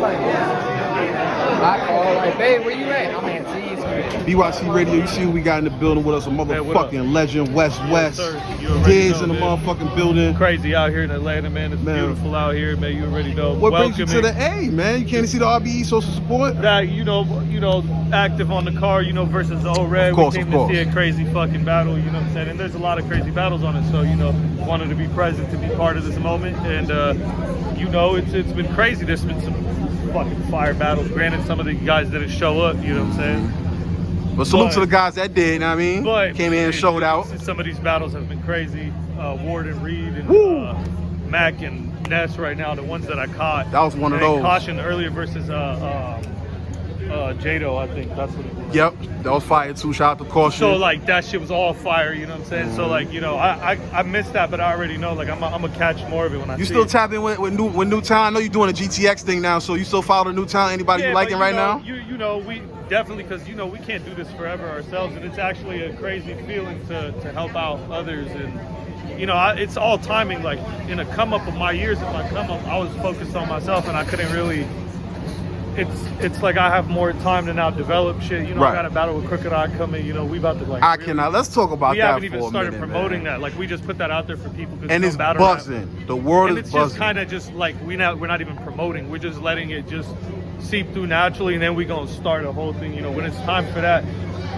I call like, babe, where you at? I'm at T's, man. BYC Radio, you see who we got in the building with us, a motherfucking legend, West. Diz in the motherfucking building. Crazy out here in Atlanta, man. It's beautiful out here, man. You already know. What brings you to the A, man? You can't see the RBE social support? That, you know, active on the car, you know, versus the old red. We came to see a crazy fucking battle, you know what I'm saying? And there's a lot of crazy battles on it, so, you know, wanted to be present to be part of this moment. And, you know, it's been crazy. There's been some fucking fire battles. Granted, some of the guys didn't show up, you know what I'm saying? But salute to the guys that did, you know what I mean? But came in and showed out. Some of these battles have been crazy. Ward and Reed and Mac and Ness right now, the ones that I caught. That was one of those. Caution earlier versus Jado, I think that's what it was. Yep, that was fire too. Shout out to Caution. So like that shit was all fire, you know what I'm saying? So like, you know, I missed that, but I already know like I'm gonna catch more of it when I see it. You still tapping with New Town? I know you're doing a GTX thing now, so you still follow New Town? Anybody you liking right now? You know, we definitely, because you know we can't do this forever ourselves, and it's actually a crazy feeling to help out others. And you know, it's all timing. Like in a come up of my years, in my come up, I was focused on myself, and I couldn't really. It's like I have more time to now develop shit. You know, I got a battle with Crooked I coming. You know, we about to like. I cannot. Let's talk about that. We haven't even started promoting that. Like we just put that out there for people. And it's buzzing. The world is buzzing. And it's just kind of just like we're not even promoting. We're just letting it just seep through naturally, and then we're gonna start a whole thing. You know, when it's time for that.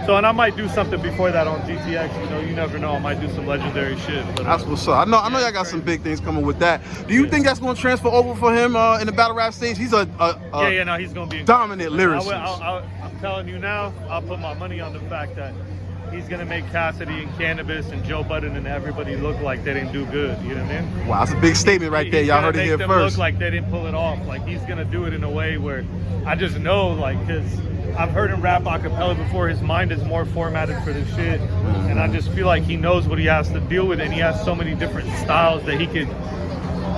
So, and I might do something before that on GTX. You know, you never know. I might do some legendary shit. But, that's what's up. I know y'all got some big things coming with that. Do you think that's going to transfer over for him in the battle rap stage? He's no, he's going to be dominant lyricist. I'm telling you now, I'll put my money on the fact that he's going to make Cassidy and Cannabis and Joe Budden and everybody look like they didn't do good. You know what I mean? Wow, that's a big statement right there. Y'all heard it here first. Look like they didn't pull it off. Like he's going to do it in a way where I just know, like, because I've heard him rap a cappella before. His mind is more formatted for this shit. And I just feel like he knows what he has to deal with, and he has so many different styles that he could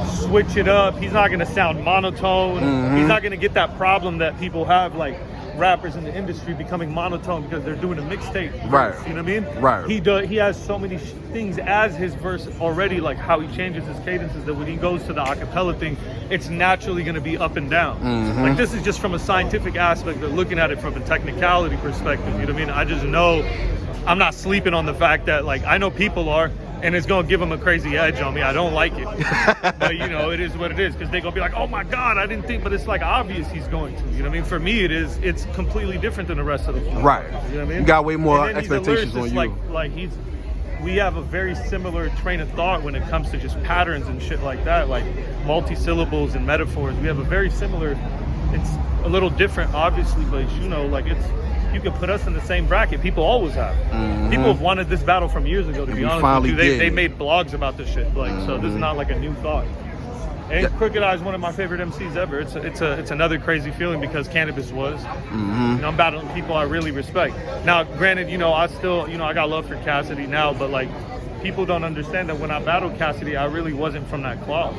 switch it up. He's not going to sound monotone. He's not going to get that problem that people have, like rappers in the industry becoming monotone because they're doing a mixtape. Right. You know what I mean? Right. He has so many things as his verse already, like how he changes his cadences, that when he goes to the acapella thing, it's naturally going to be up and down. Like this is just from a scientific aspect, but looking at it from a technicality perspective. You know what I mean? I just know I'm not sleeping on the fact that, like, I know people are, and it's going to give them a crazy edge on me. I don't like it. But, you know, it is what it is, because they're going to be like, oh, my God, I didn't think. But it's, like, obvious he's going to. You know what I mean? For me, it's completely different than the rest of the flow. Right. You know what I mean? You got way more expectations on you. We have a very similar train of thought when it comes to just patterns and shit like that, like multi-syllables and metaphors. We have a very similar, it's a little different, obviously, but, you know, like you can put us in the same bracket. People always have. People have wanted this battle from years ago, to be honest with you. They made blogs about this shit. Like, so this is not like a new thought. And Crooked I is one of my favorite MCs ever. It's another crazy feeling because Cannabis was. You know, I'm battling people I really respect. Now, granted, you know, I still, you know, I got love for Cassidy now, but like, people don't understand that when I battled Cassidy, I really wasn't from that cloth.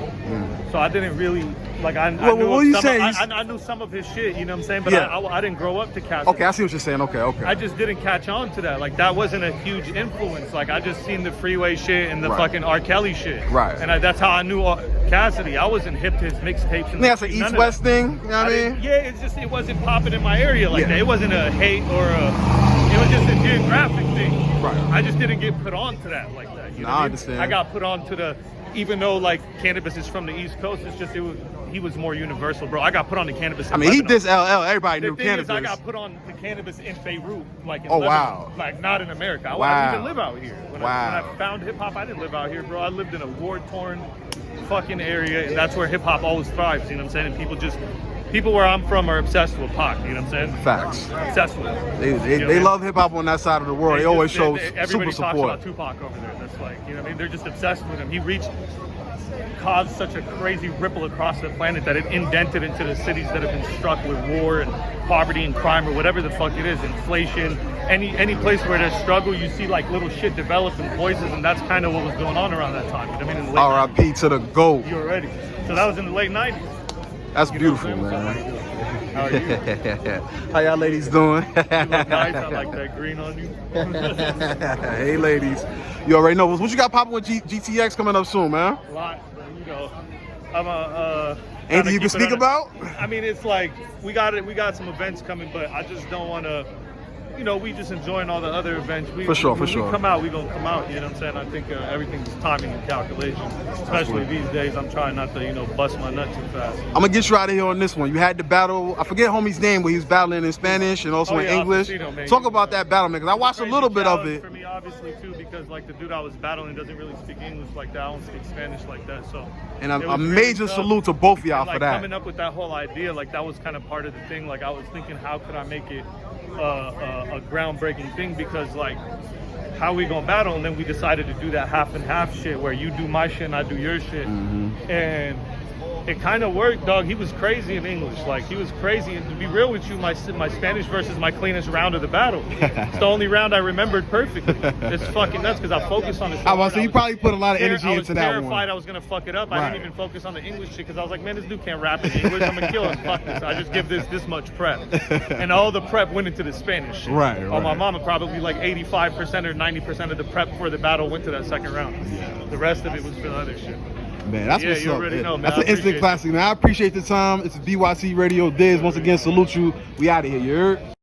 So I didn't really, like, I knew some of his shit, you know what I'm saying? But I didn't grow up to Cassidy. Okay, I see what you're saying. Okay. I just didn't catch on to that. Like, that wasn't a huge influence. Like, I just seen the Freeway shit and the fucking R. Kelly shit. Right. And that's how I knew Cassidy. I wasn't hip to his mixtapes. And that's an East-West thing, you know what I mean? Yeah, it's just, it wasn't popping in my area like that. It wasn't a hate or it was just a geographic thing. Right. I just didn't get put on to that like that. You know what I understand. I got put on to even though like Cannabis is from the East Coast, it's just he was more universal, bro. I got put on to Cannabis. I mean, he dissed LL. Everybody knew Cannabis. I got put on to Cannabis in Beirut, like in Lebanon, wow, like not in America. I didn't even live out here. When I found hip hop, I didn't live out here, bro. I lived in a war-torn fucking area, and that's where hip hop always thrives. You know what I'm saying? And people where I'm from are obsessed with Pac. You know what I'm saying? Facts. Obsessed with it. They love hip hop on that side of the world. They always show everybody super support. Everybody talks about Tupac over there. That's like, you know what I mean? They're just obsessed with him. He caused such a crazy ripple across the planet that it indented into the cities that have been struck with war and poverty and crime or whatever the fuck it is, inflation. Any place where there's struggle, you see like little shit develop in voices, and that's kind of what was going on around that time. You know what I mean? R.I.P. to the GOAT. You already. So that was in the late 90s. That's beautiful, man. How are you? How y'all ladies doing? You look nice. I like that green on you. Hey, ladies. You already know. What you got popping with GTX coming up soon, man? A lot. You know, I'm a. Anything you can speak about? I mean, it's like we got some events coming, but I just don't want to. You know, we just enjoying all the other events. For sure. When we come out, we gonna come out. You know what I'm saying? I think everything's timing and calculation. Especially these days, I'm trying not to, bust my nut too fast. I'm gonna get you out of here on this one. You had the battle. I forget homie's name, but he was battling in Spanish and also in English. Aczino, Talk about that battle, man. Cause I watched a little bit of it. For me, obviously, too, because like the dude I was battling doesn't really speak English like that. I don't speak Spanish like that. So. And a major salute to both of y'all for that. Coming up with that whole idea, like that was kind of part of the thing. Like I was thinking, how could I make it a groundbreaking thing, because like how we gonna battle, and then we decided to do that half and half shit where you do my shit and I do your shit, and it kind of worked, dog. He was crazy in English, like he was crazy. And to be real with you, my Spanish verse is my cleanest round of the battle. It's the only round I remembered perfectly. It's fucking nuts because I focused on it. So you probably put a lot of energy into that one. I was terrified I was gonna fuck it up. I didn't even focus on the English shit because I was like, man, this dude can't rap in English. I'm gonna kill him. Fuck this. I just give this much prep, and all the prep went into the Spanish shit. Right. Oh, my mama probably like 85% or 90% of the prep for the battle went to that second round. The rest of it was for the other shit. Man, that's what's you up. already know, man. That's an instant classic, man. I appreciate the time. It's BYC Radio Diz. Once again, salute you. We out of here. You heard?